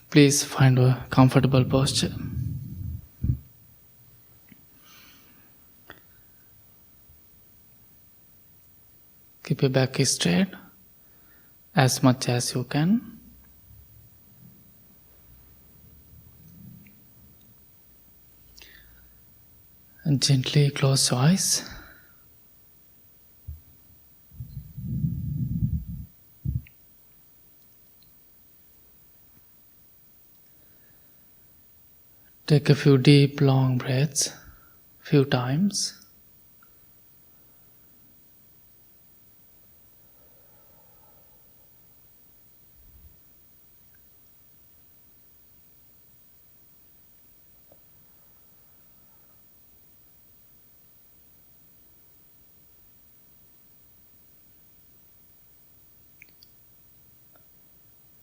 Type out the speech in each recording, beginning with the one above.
Please find a comfortable posture. Keep your back straight as much as you can. And gently close your eyes. Take a few deep, long breaths, few times.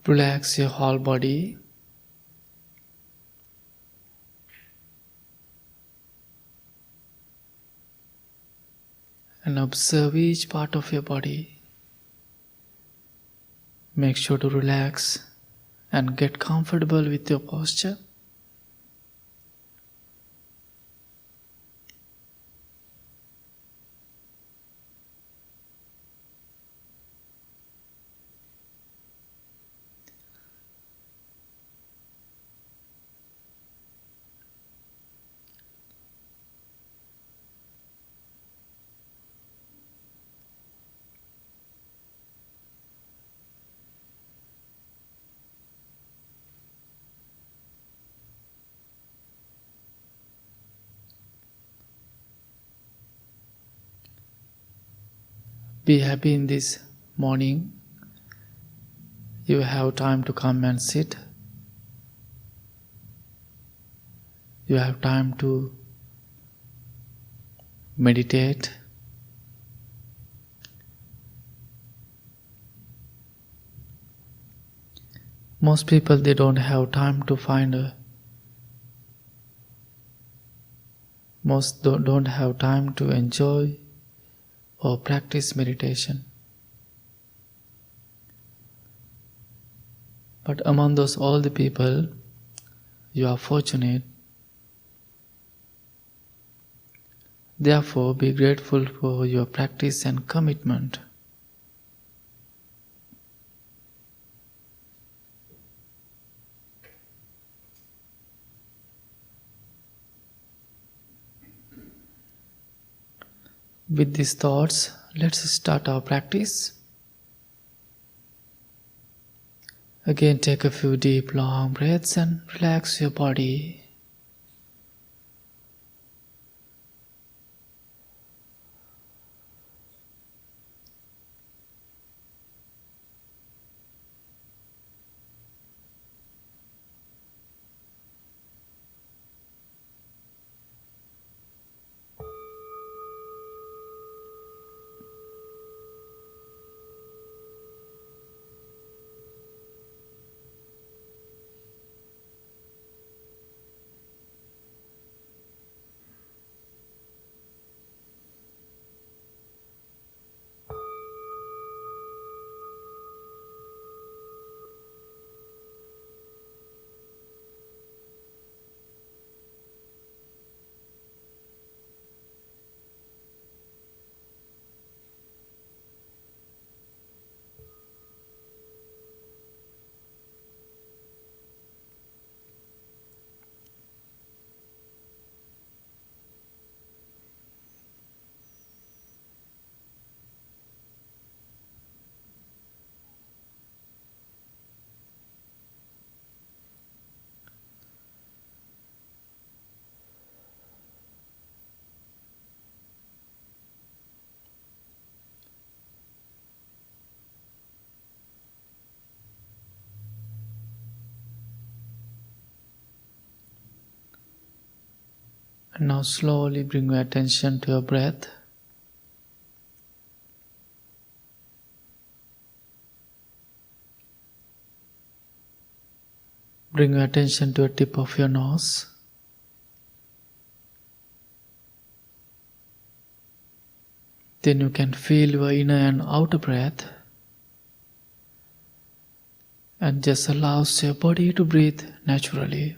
Relax your whole body. And observe each part of your body. Make sure to relax and get comfortable with your posture. Be happy in this morning. You have time to come and sit. You have time to meditate. Most people, they don't have time to most don't have time to enjoy or practice meditation. But among those all the people, you are fortunate. Therefore, be grateful for your practice and commitment. With these thoughts, let's start our practice. Again, take a few deep, long breaths and relax your body. And now slowly bring your attention to your breath. Bring your attention to the tip of your nose. Then you can feel your inner and outer breath. and just allows your body to breathe naturally.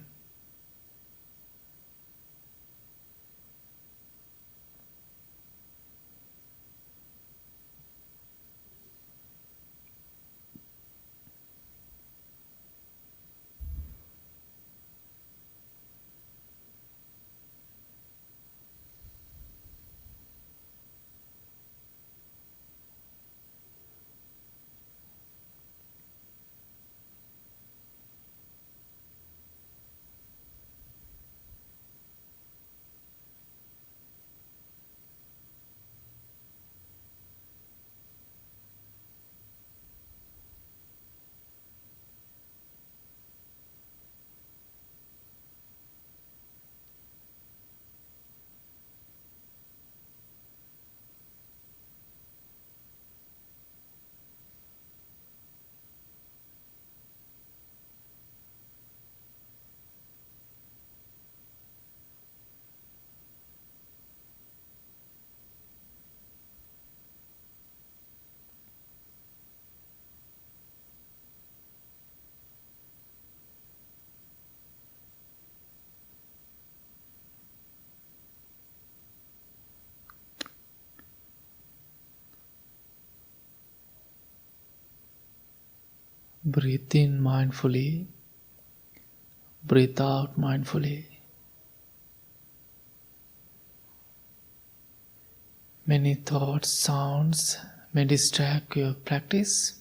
Breathe in mindfully, breathe out mindfully. Many thoughts, sounds may distract your practice.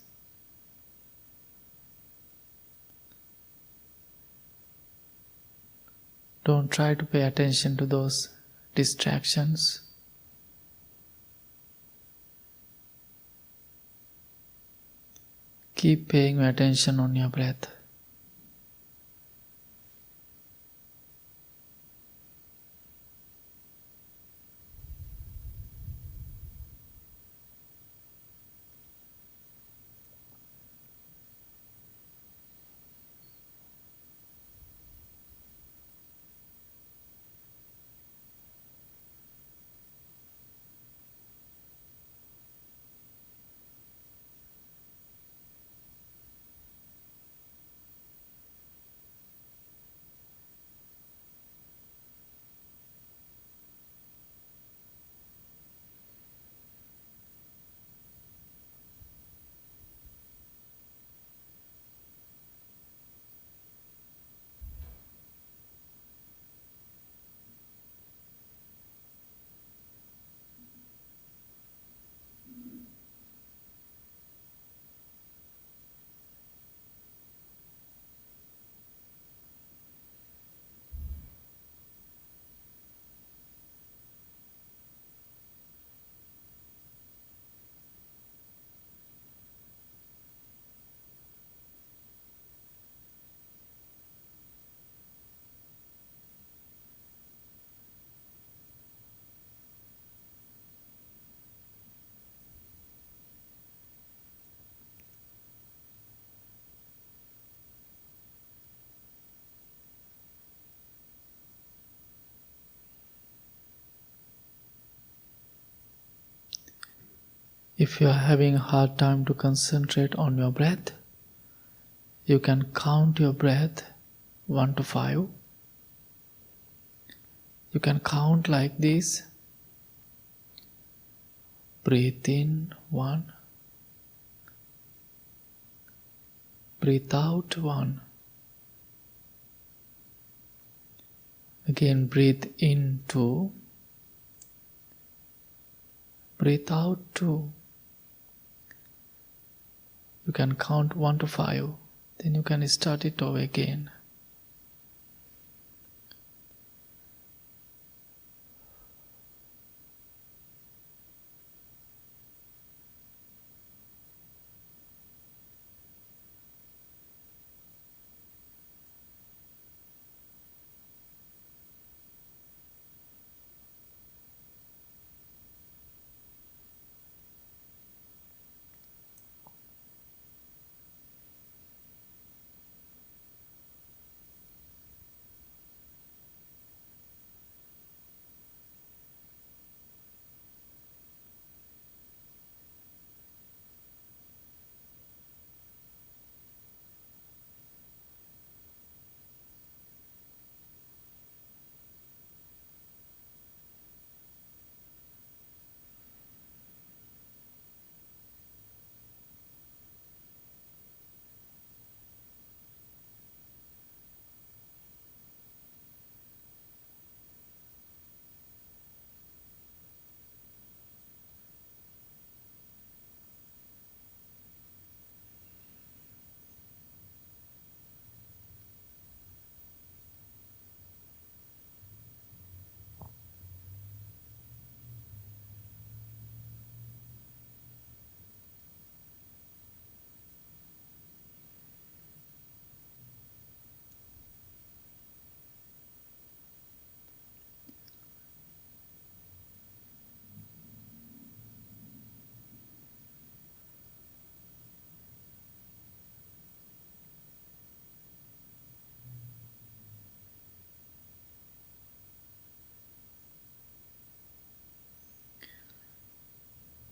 Don't try to pay attention to those distractions. Keep paying attention on your breath. If you are having a hard time to concentrate on your breath, you can count your breath 1 to 5. You can count like this. Breathe in 1. Breathe out 1. Again breathe in 2. Breathe out 2. You can count 1 to 5. Then you can start it over again.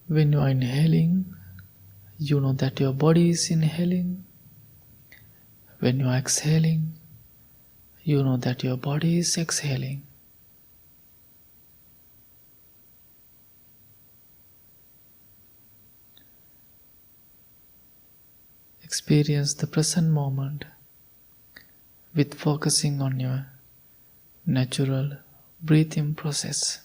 When you are inhaling, you know that your body is inhaling. When you are exhaling, you know that your body is exhaling. Experience the present moment with focusing on your natural breathing process.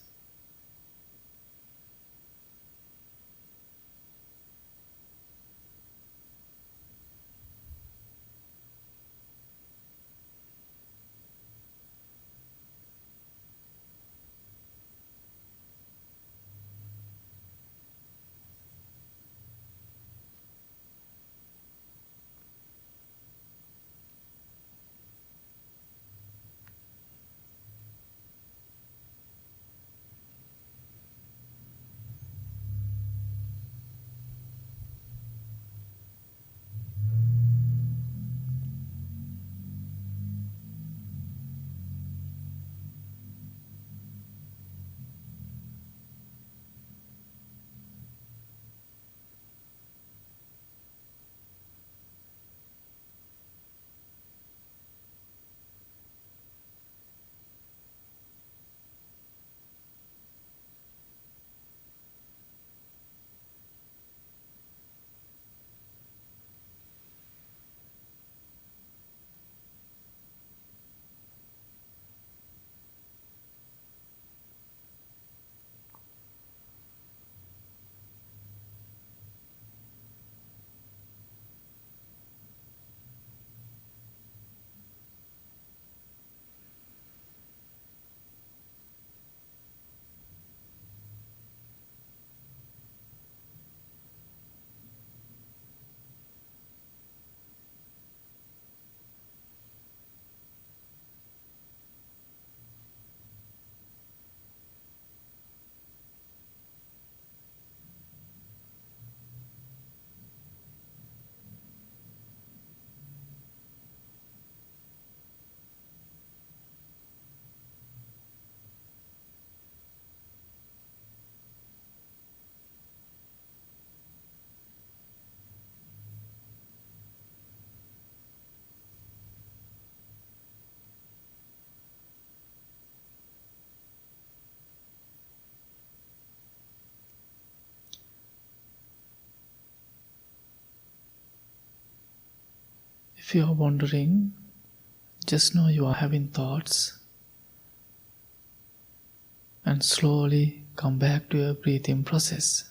If you are wondering, just know you are having thoughts and slowly come back to your breathing process.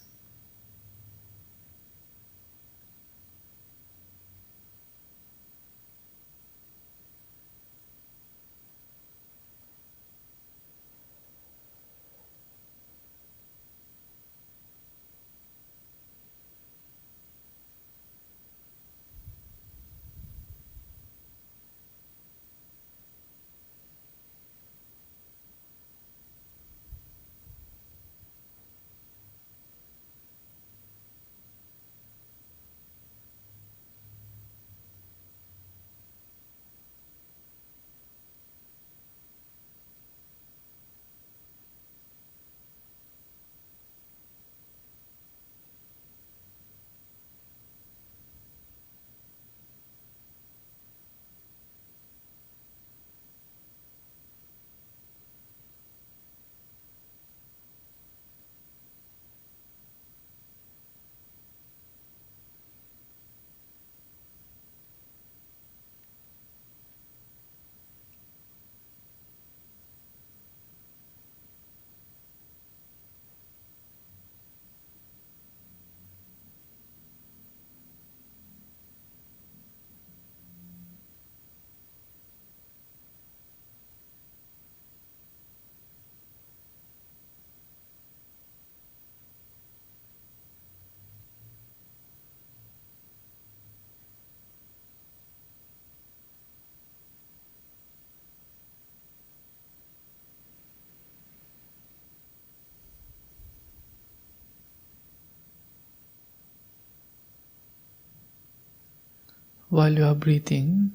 While you are breathing,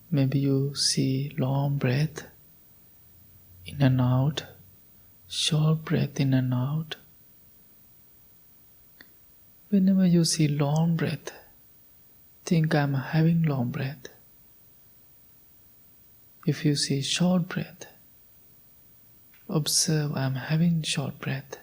maybe you see long breath in and out, short breath in and out. Whenever you see long breath, think I'm having long breath. If you see short breath, observe I'm having short breath.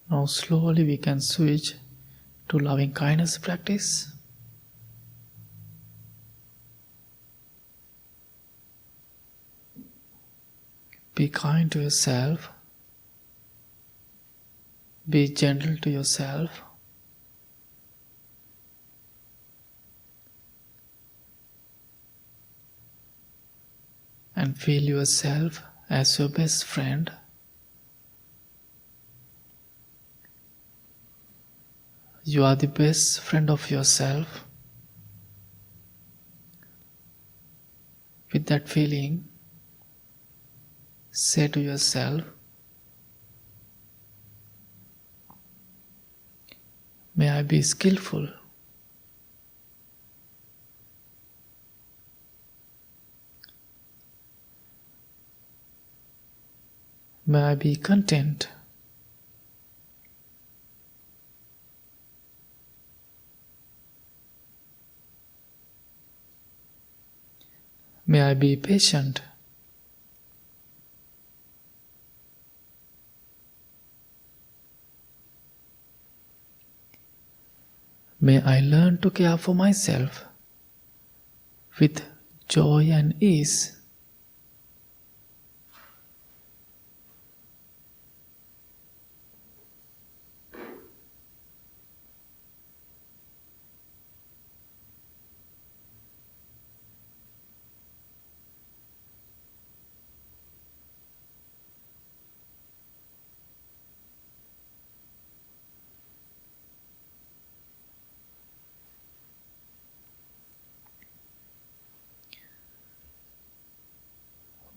Now slowly we can switch to loving kindness practice. Be kind to yourself. Be gentle to yourself. And feel yourself as your best friend. You are the best friend of yourself. With that feeling, say to yourself, may I be skillful. May I be content. May I be patient. May I learn to care for myself with joy and ease.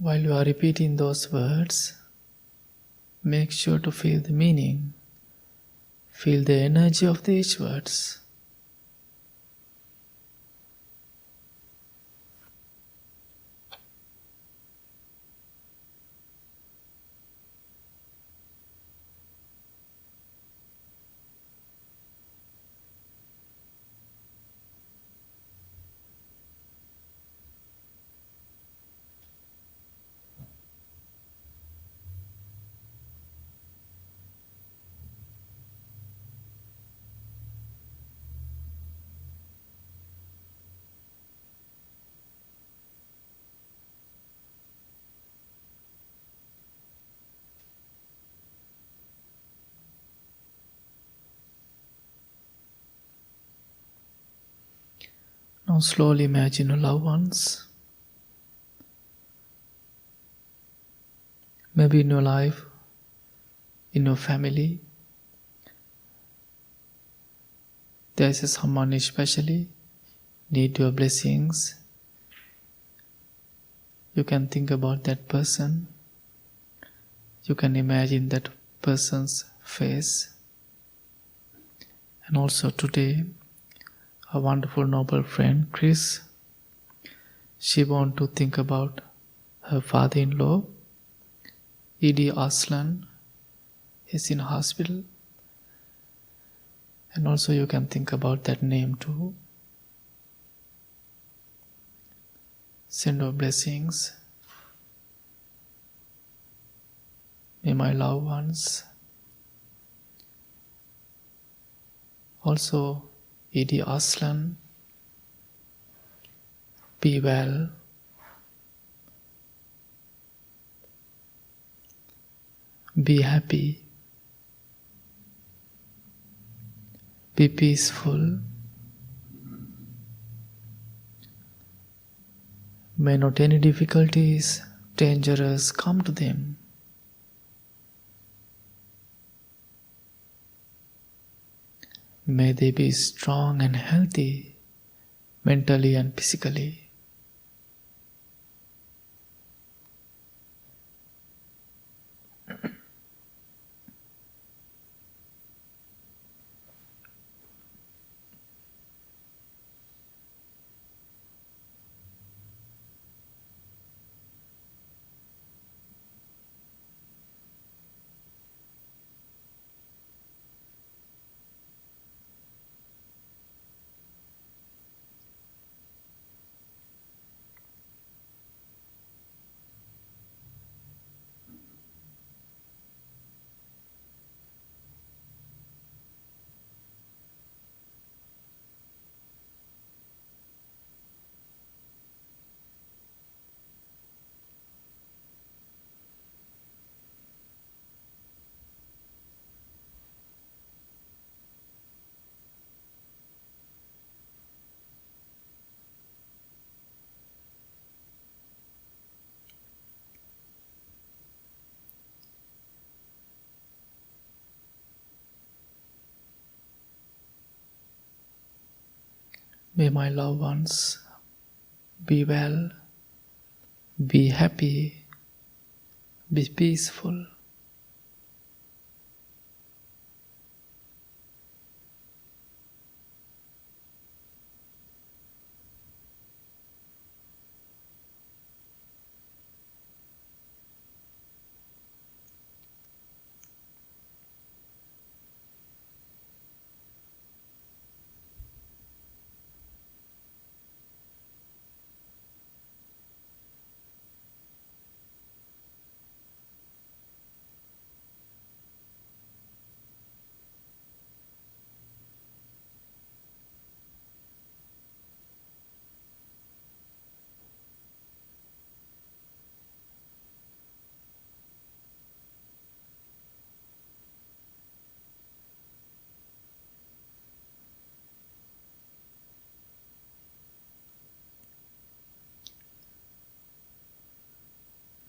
While you are repeating those words, make sure to feel the meaning. Feel the energy of these words. Now slowly imagine your loved ones. Maybe in your life, in your family, there is someone especially need your blessings. You can think about that person. You can imagine that person's face. And also today, a wonderful noble friend, Chris, she want to think about her father-in-law, E.D. Aslan. He's in hospital. And also you can think about that name too. Send your blessings. May my loved ones, also E.D. Aslan, be well, be happy, be peaceful. May not any difficulties, dangers come to them. May they be strong and healthy, mentally and physically. May my loved ones be well, be happy, be peaceful.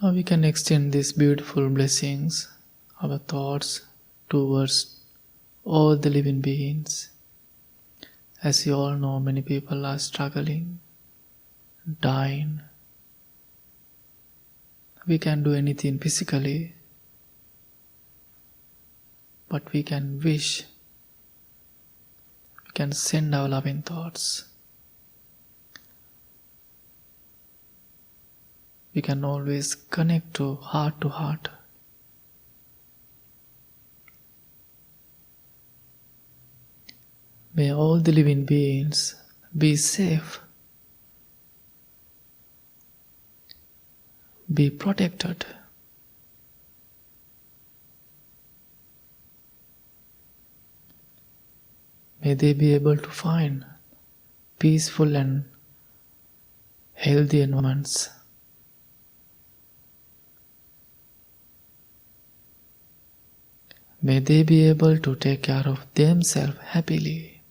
Now we can extend these beautiful blessings, our thoughts, towards all the living beings. As you all know, many people are struggling, dying. We can't do anything physically, but we can wish, we can send our loving thoughts. We can always connect to heart. May all the living beings be safe, be protected. May they be able to find peaceful and healthy environments. May they be able to take care of themselves happily.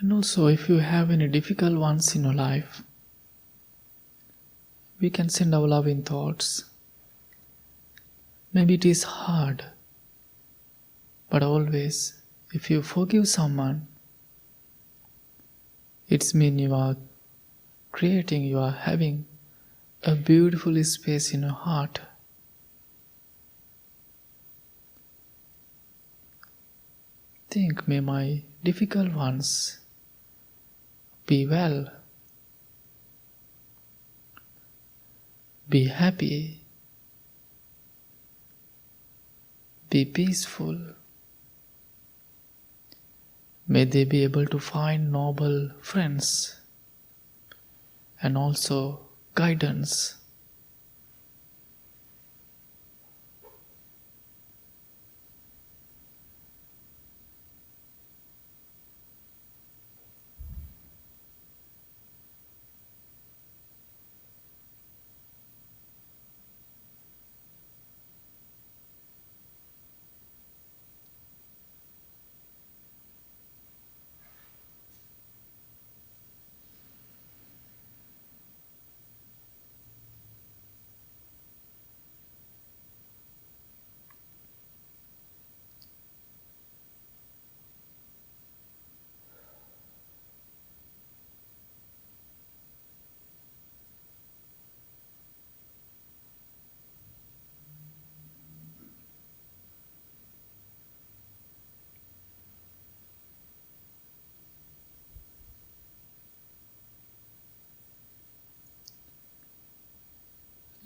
And also, if you have any difficult ones in your life, we can send our loving thoughts. Maybe it is hard, but always, if you forgive someone, it means you are having a beautiful space in your heart. Think, may my difficult ones be well, be happy, be peaceful. May they be able to find noble friends and also guidance.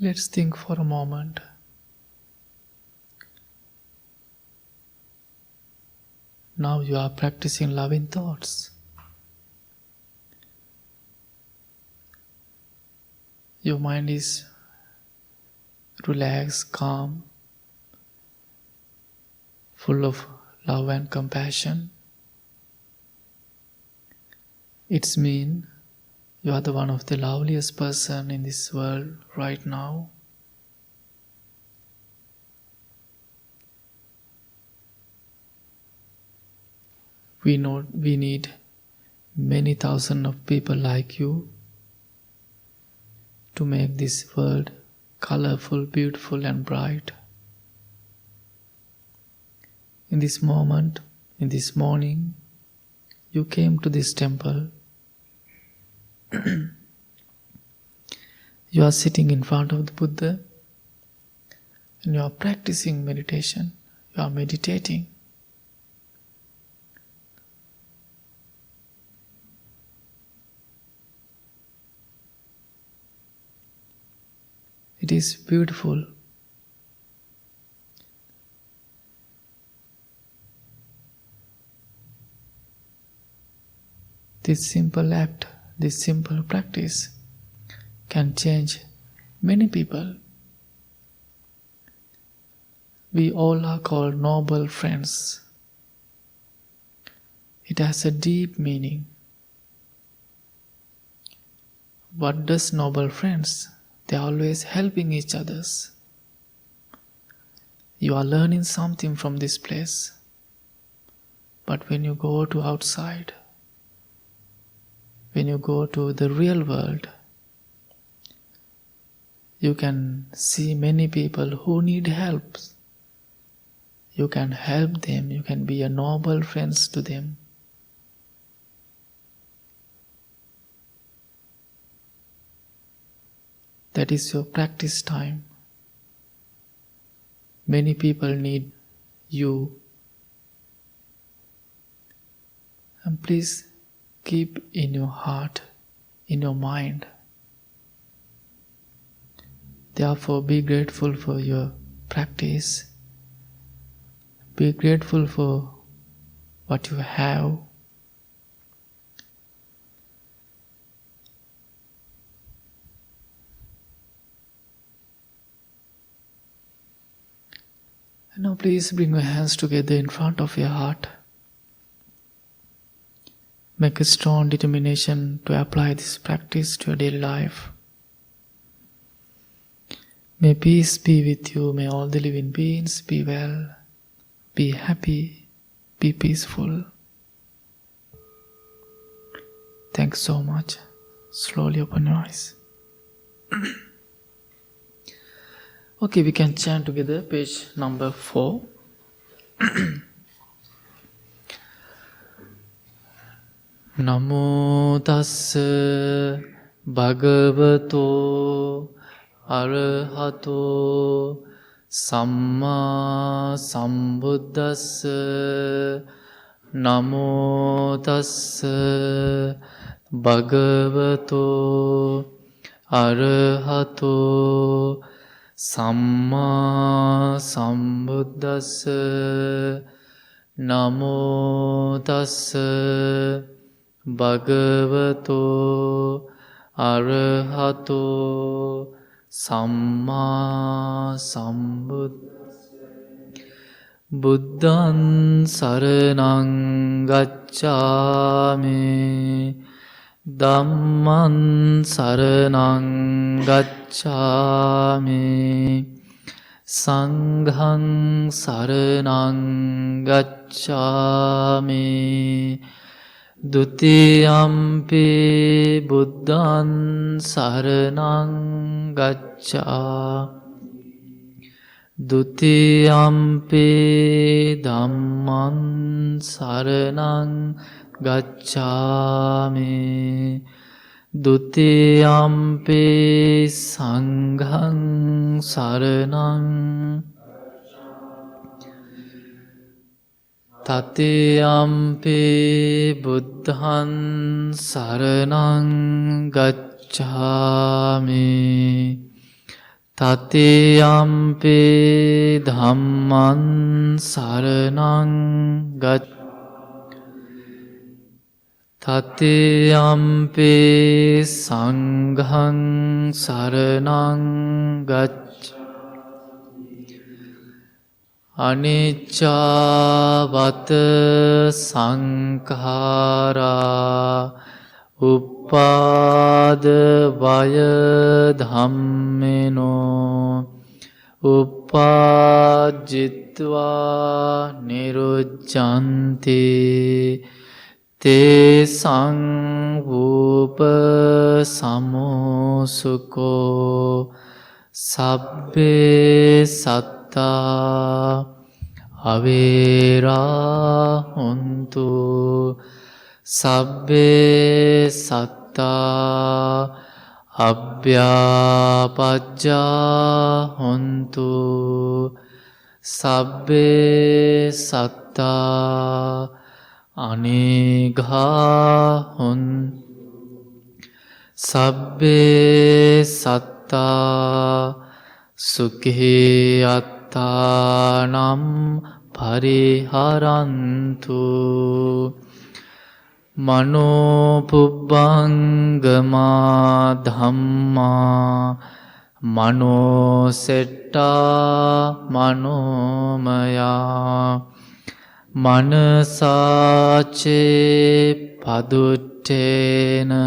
Let's think for a moment. Now you are practicing loving thoughts. Your mind is relaxed, calm, full of love and compassion. It means you are the one of the loveliest person in this world right now. We know we need many thousands of people like you to make this world colorful, beautiful and bright. In this moment, in this morning, you came to this temple. You are sitting in front of the Buddha and you are practicing meditation. You are meditating. It is beautiful. This simple act, this simple practice can change many people. We all are called noble friends. It has a deep meaning. What does noble friends? They are always helping each other. You are learning something from this place. But when you go to outside, when you go to the real world, you can see many people who need help. You can help them. You can be a noble friend to them. That is your practice time. Many people need you. And please keep in your heart, in your mind. Therefore, be grateful for your practice. Be grateful for what you have. And now please bring your hands together in front of your heart. Make a strong determination to apply this practice to your daily life. May peace be with you. May all the living beings be well, be happy, be peaceful. Thanks so much. Slowly open your eyes. Okay, we can chant together page number 4. Namo tassa bhagavato arahato samma sambuddhassa. Namo tassa bhagavato arahato samma sambuddhassa. Namo tassa bhagavato arahato samma sambuddhassa. Buddhaṃ saraṇaṃ gacchāmi, Dhammaṃ saraṇaṃ gacchāmi, Saṅghaṃ saraṇaṃ gacchāmi, Dutiyampi Buddhaṃ saraṇaṃ gacchāmi, Dutiyampi Dhammaṃ saraṇaṃ gacchāmi, Dutiyampi Saṅghaṃ saraṇaṃ, Tatiyampi Buddhaṃ saraṇaṃ gacchāmi, Tatiyampi Dhammaṃ saraṇaṃ gacchāmi, Tatiyampi Saṅghaṃ saraṇaṃ gacchāmi. Anicca-vata saṅkhārā uppada-vaya dhammino uppajjitva nirujjanti te saṅ-vupa samosukho sabbe sattā avera hontu sabbe sattā abhyapajja hontu sabbe sattā anigha hontu sabbe sattā sukhi attānam pariharantu mano pubbangama dhamma mano setta manomaya manasace paduttena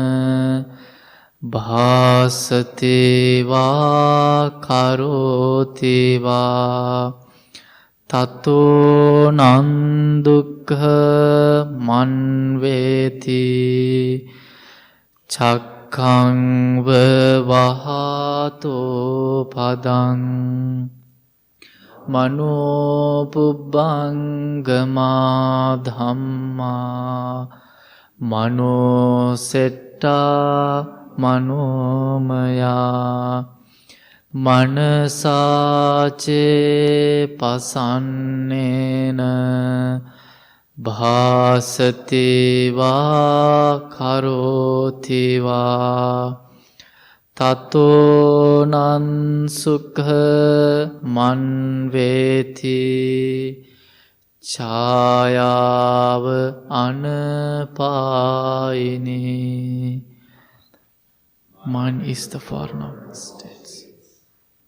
bhāsati vā karoti vā tato nan dukkha manveti cakkhaṃ vāhato padaṃ mano pubbangama dhamma mano setta manomaya manasace pasannena bhāsati vā karoti vā tato nan sukha manveti chāyāva anapāyini. Mind is the foreign of states.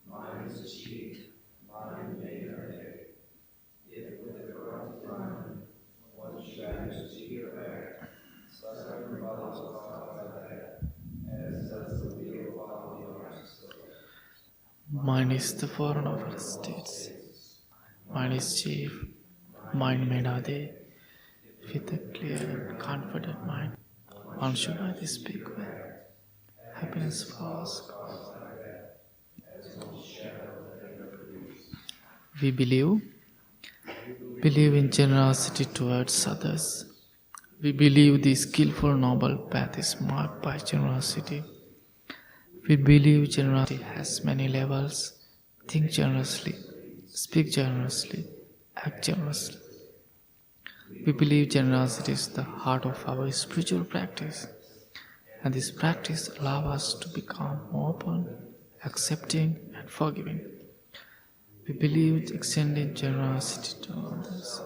Mind is cheap, mind made our day. If with the corrupt mind, one shatters to your act, suffering follows cause by that, as does the wheel follow the arms. Mind is the foreign of our states. Mind is chief, mind made our day. With a clear and confident mind, one should I speak with. Happiness flows. We believe in generosity towards others. We believe the skillful noble path is marked by generosity. We believe generosity has many levels. Think generously, speak generously, act generously. We believe generosity is the heart of our spiritual practice, and this practice allows us to become more open, accepting, and forgiving. We believe extending generosity to others.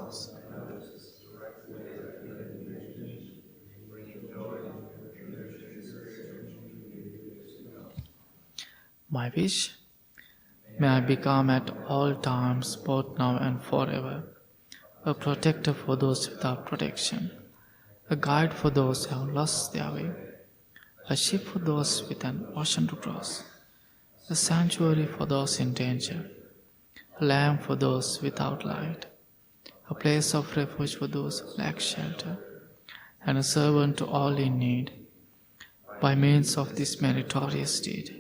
My wish, may I become at all times, both now and forever, a protector for those without protection, a guide for those who have lost their way, a ship for those with an ocean to cross, a sanctuary for those in danger, a lamp for those without light, a place of refuge for those who lack shelter, and a servant to all in need. By means of this meritorious deed,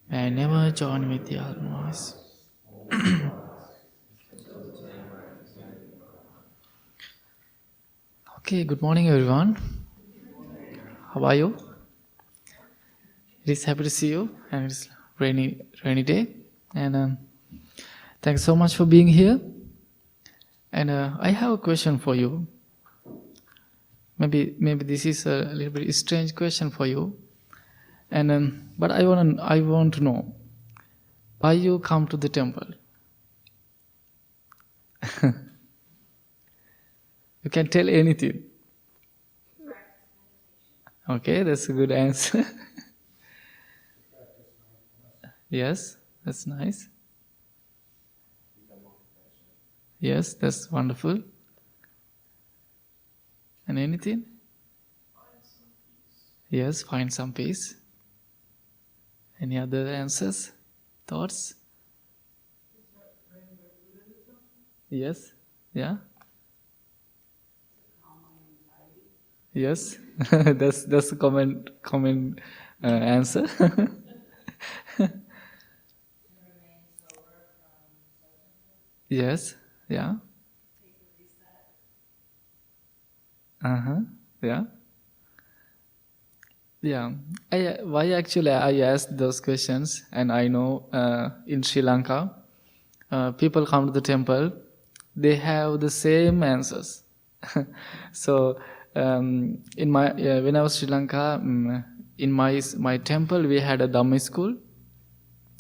may I never join with the unwise. Okay, good morning everyone. How are you? It is happy to see you, and it's rainy day. And thanks so much for being here. And I have a question for you. Maybe this is a little bit strange question for you. And but I want to know why you come to the temple. You can tell anything. Okay, that's a good answer. Yes, that's nice. Yes, that's wonderful. And anything? Yes, find some peace. Any other answers? Thoughts? Yes? Yeah? Yes? that's a common answer. Yes? Yeah? Yeah? Yeah, why actually I asked those questions, and I know in Sri Lanka, people come to the temple, they have the same answers. So in my when I was Sri Lanka, in my temple we had a Dhamma school,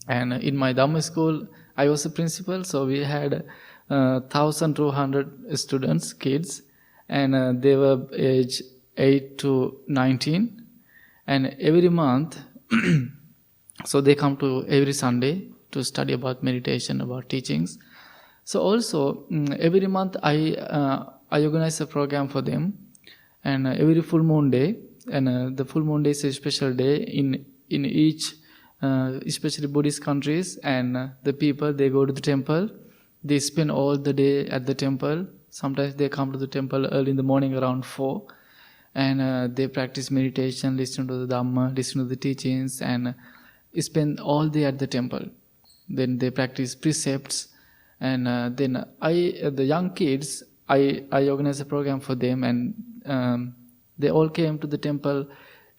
and in my Dhamma school I was a principal, so we had 1,200 students, kids, and they were age 8 to 19. And every month, so they come to every Sunday to study about meditation, about teachings. So also every month I organize a program for them, and every full moon day, and the full moon day is a special day in each, especially Buddhist countries, and the people, they go to the temple, they spend all the day at the temple. Sometimes they come to the temple early in the morning around 4. And they practice meditation, listen to the Dhamma, listen to the teachings, and spend all day at the temple. Then they practice precepts, and then the young kids, I organize a program for them, and they all came to the temple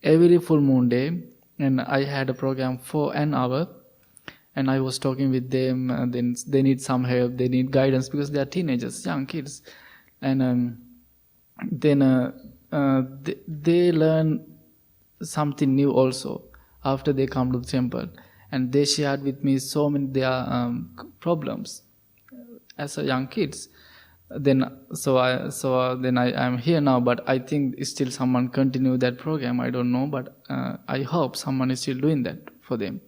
every full moon day, and I had a program for an hour, and I was talking with them. Then they need some help, they need guidance, because they are teenagers, young kids, and then they learn something new also after they come to the temple, and they shared with me so many their problems as a young kids. Then I am here now, but I think still someone continue that program. I don't know, but I hope someone is still doing that for them.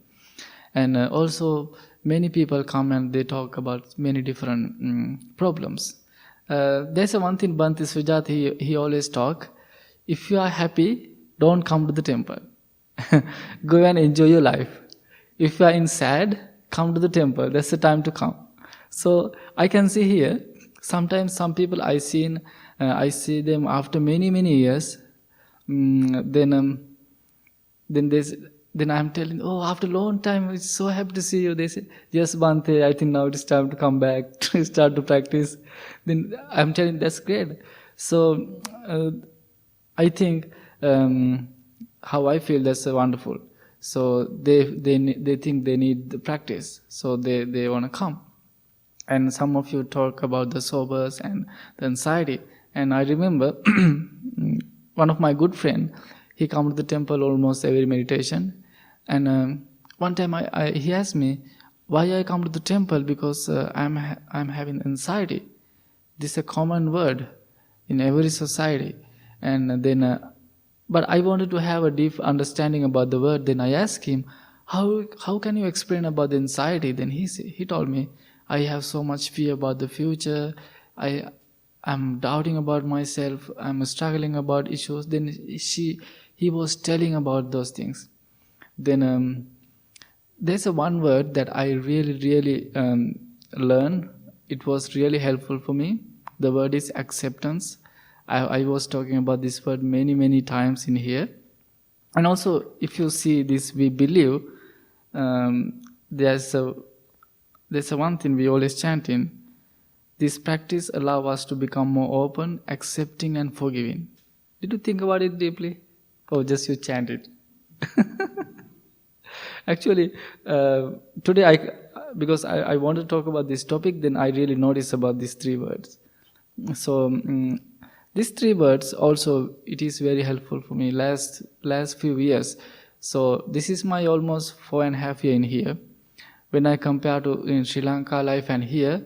And also many people come and they talk about many different problems. There's one thing Bhante Assaji, he always talk. If you are happy, don't come to the temple. Go and enjoy your life. If you are in sad, come to the temple. That's the time to come. So I can see here, sometimes some people I see them after many years, Then then there's then I'm telling, oh, after a long time, it's so happy to see you. They say, yes, Bhante, I think now it's time to come back to start to practice. Then I'm telling, that's great. So I think how I feel, that's wonderful. So they think they need the practice, so they want to come. And some of you talk about the sobers and the anxiety. And I remember one of my good friend, he come to the temple almost every meditation. And one time he asked me, why I come to the temple? Because I'm having anxiety. This is a common word in every society. And then, but I wanted to have a deep understanding about the word. Then I asked him, how can you explain about the anxiety? Then he told me, I have so much fear about the future. I'm doubting about myself. I'm struggling about issues. Then he was telling about those things. Then there's a one word that I really learned. It was really helpful for me. The word is acceptance. I was talking about this word many times in here. And also, if you see this, we believe, there's a one thing we always chant in. This practice allows us to become more open, accepting, and forgiving. Did you think about it deeply? Or just you chant it? Actually, today because I want to talk about this topic, then I really noticed about these three words. So these three words also, it is very helpful for me last few years. So this is my almost 4.5 years in here. When I compare to in Sri Lanka life and here,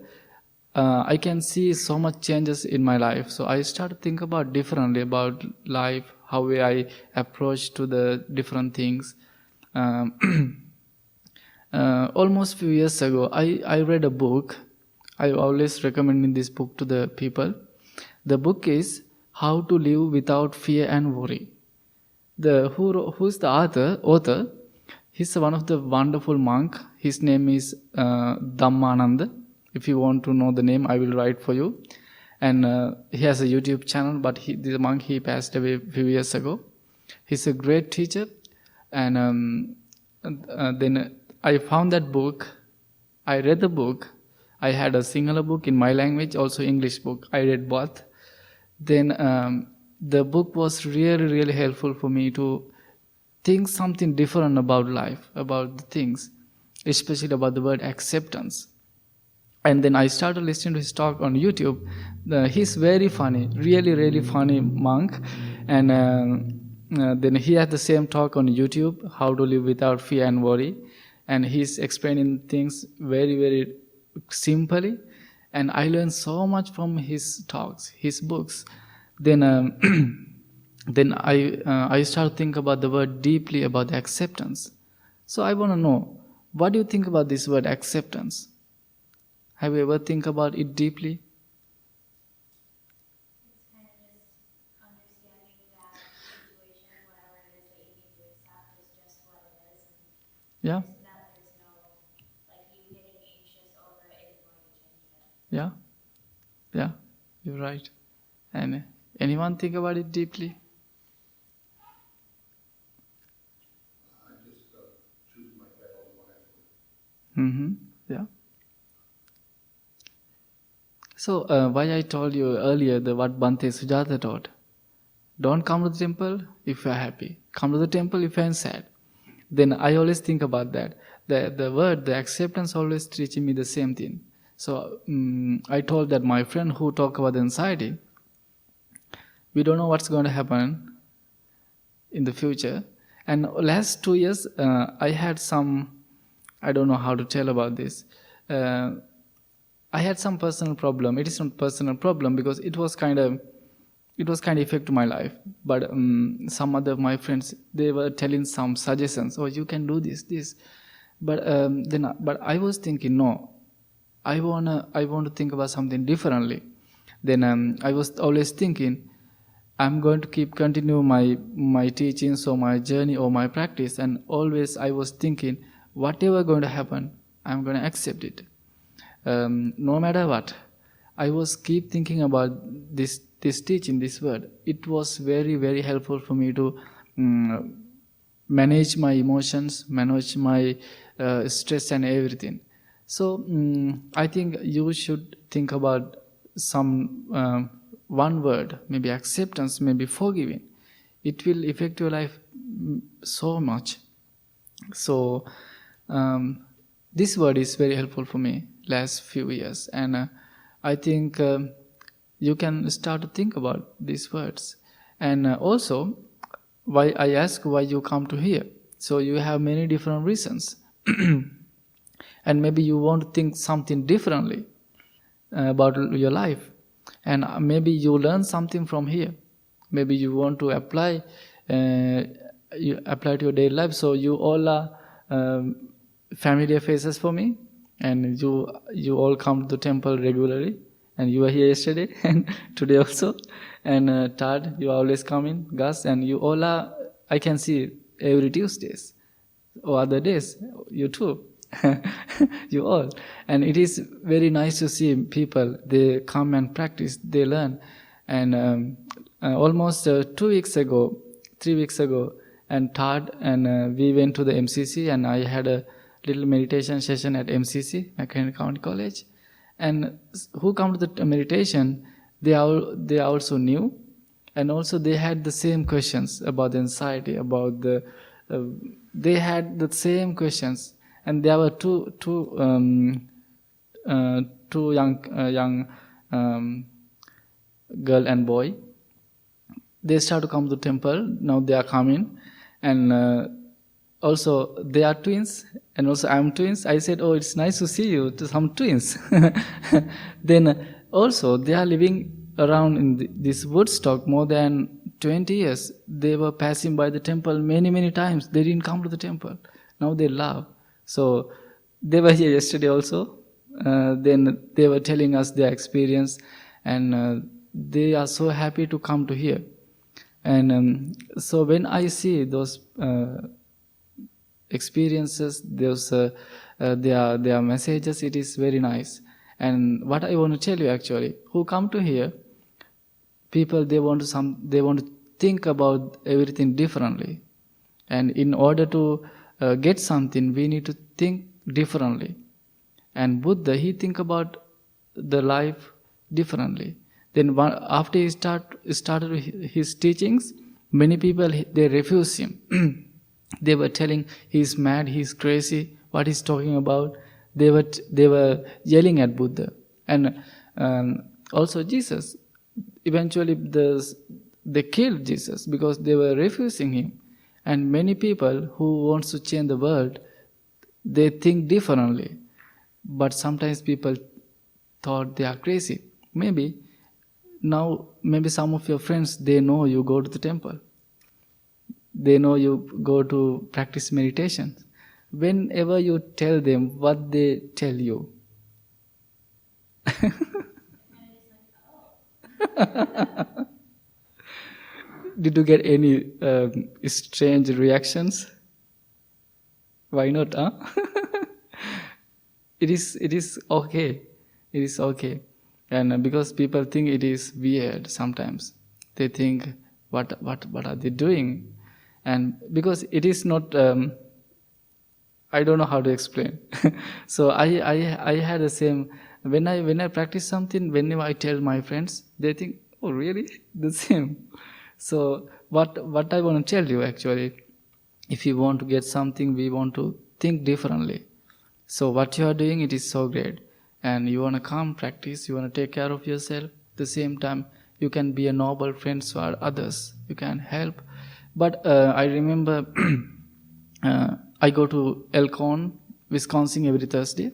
I can see so much changes in my life. So I start to think about differently about life, how I approach to the different things. Almost few years ago, I read a book. I always recommend this book to the people. The book is How to Live Without Fear and Worry. Who's the author? He's one of the wonderful monk. His name is Dhammananda. If you want to know the name, I will write for you. And he has a YouTube channel, but the monk, he passed away a few years ago. He's a great teacher. And then I found that book. I read the book. I had a Sinhala book in my language, also English book. I read both. Then the book was really helpful for me to think something different about life, about the things, especially about the word acceptance. And then I started listening to his talk on YouTube. He's very funny, really funny monk. And then he had the same talk on YouTube, How to Live Without Fear and Worry. And he's explaining things very simply. And I learned so much from his talks, his books. Then then I started to think about the word deeply, about the acceptance. So I want to know, what do you think about this word acceptance? Have you ever think about it deeply? It's kind of just understanding that situation, whatever it is that you need to accept, is just what it is. And Yeah. that there's no, like, you getting anxious over it isn't going to change it. Yeah, you're right. And anyone think about it deeply? I just choose my battle wisely. Yeah. So why I told you earlier what Bhante Sujata taught. Don't come to the temple if you are happy. Come to the temple if you are sad. Then I always think about that. The word, the acceptance always teaching me the same thing. So I told that my friend who talk about anxiety, we don't know what's going to happen in the future. And last 2 years, I had some, I don't know how to tell about this. I had some personal problem. It is not personal problem because it was kind of effect to my life. But some other my friends, they were telling some suggestions. Oh, you can do this. But but I was thinking, no, I want to think about something differently. Then I was always thinking, I'm going to continue my teachings or my journey or my practice, and always I was thinking, whatever going to happen, I'm going to accept it. No matter what, I was keep thinking about this this teaching, this word, it was very, very helpful for me to manage my emotions, manage my stress and everything. So I think you should think about some one word, maybe acceptance, maybe forgiving. It will affect your life so much. So this word is very helpful for me last few years, and I think you can start to think about these words. And also, why I ask why you come to here. So you have many different reasons, and maybe you want to think something differently about your life, and maybe you learn something from here. Maybe you want to apply to your daily life. So you all are familiar faces for me, and you all come to the temple regularly, and you were here yesterday and today also, and Tad, you always come in, Gus, and you all are, I can see every Tuesdays or other days, you too. You all, and it is very nice to see people, they come and practice, they learn. And almost 3 weeks ago, and Tad and we went to the MCC, and I had a little meditation session at MCC, McLean County College. And who come to the meditation, they are also new, and also they had the same questions about the anxiety, about the they had the same questions. And there were two young girl and boy. They start to come to the temple. Now they are coming, and also they are twins, and also I am twins. I said, "Oh, it's nice to see you, to some twins." Then also they are living around in this Woodstock more than 20 years. They were passing by the temple many times. They didn't come to the temple. Now they love. So they were here yesterday also. Then they were telling us their experience, and they are so happy to come to here. And so when I see those experiences, those their messages, it is very nice. And what I want to tell you actually, who come to here, people they want to think about everything differently, and in order to get something, we need to think differently. And Buddha, he think about the life differently. Then after he started his teachings, many people they refuse him. They were telling he's mad, he's crazy, what he's talking about. They were yelling at Buddha, and also Jesus. Eventually, they killed Jesus because they were refusing him. And many people who wants to change the world, they think differently. But sometimes people thought they are crazy. Maybe some of your friends, they know you go to the temple. They know you go to practice meditation. Whenever you tell them what they tell you, did you get any strange reactions? Why not, huh? It is okay. It is okay. And because people think it is weird sometimes. They think, what are they doing? And because it is not, I don't know how to explain. So I had the same, when I practice something, whenever I tell my friends, they think, oh really? The same. So what I want to tell you actually, if you want to get something, we want to think differently. So what you are doing, it is so great. And you want to come practice, you want to take care of yourself. At the same time, you can be a noble friend to others. You can help. But I remember I go to Elkhorn, Wisconsin every Thursday.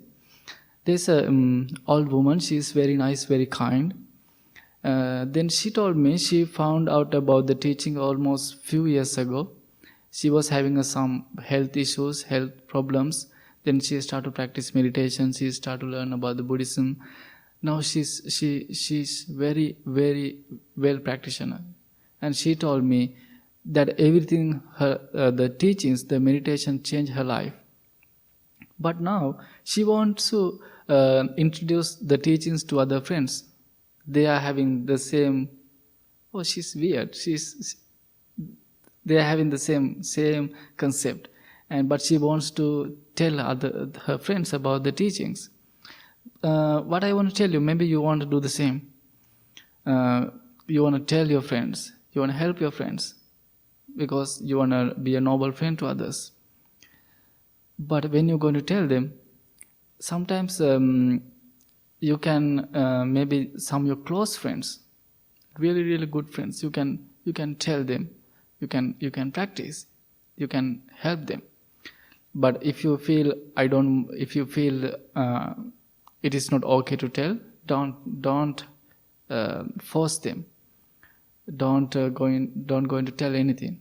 There's a old woman. She is very nice, very kind. Then she told me she found out about the teaching almost few years ago. She was having some health issues, health problems. Then she started to practice meditation. She started to learn about the Buddhism. Now she's very, very well practitioner. And she told me that everything, the teachings, the meditation changed her life. But now she wants to introduce the teachings to other friends. They are having the same oh, she's weird. They are having the same concept, but she wants to tell her friends about the teachings. What I want to tell you, maybe you want to do the same. You want to tell your friends, you want to help your friends, because you want to be a noble friend to others. But when you're going to tell them, sometimes you can maybe some of your close friends, really really good friends, you can tell them, you can practice, you can help them. But if you feel it is not okay to tell, don't force them. Don't go in to tell anything.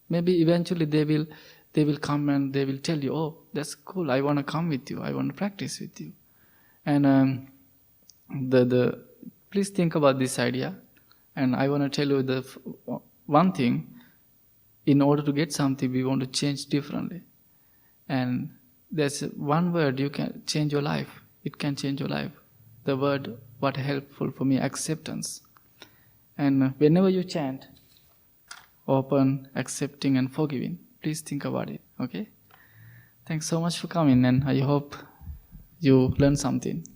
Maybe eventually they will come and they will tell you, oh, that's cool, I want to come with you, I want to practice with you. And please think about this idea. And I want to tell you one thing. In order to get something, we want to change differently. And there's one word you can change your life. It can change your life. The word, what helpful for me, acceptance. And whenever you chant, open, accepting and forgiving, please think about it, okay? Thanks so much for coming, and I hope you learned something.